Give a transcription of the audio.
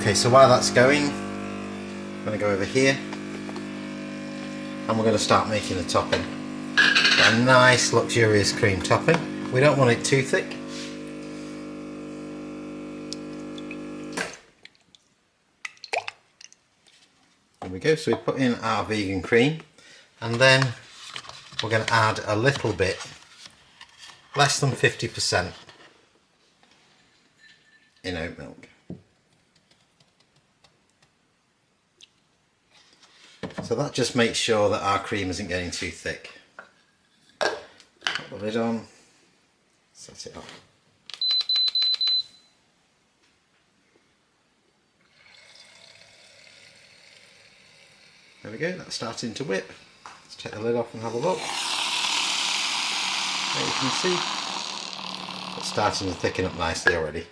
Okay, so while that's going, I'm going to go over here and we're going to start making the topping. Got a nice luxurious cream topping. We don't want it too thick. There we go, so we put in our vegan cream and then we're going to add a little bit, less than 50% in oat milk. So that just makes sure that our cream isn't getting too thick. Put the lid on, set it up. There we go, that's starting to whip. Let's take the lid off and have a look. There you can see, it's starting to thicken up nicely already.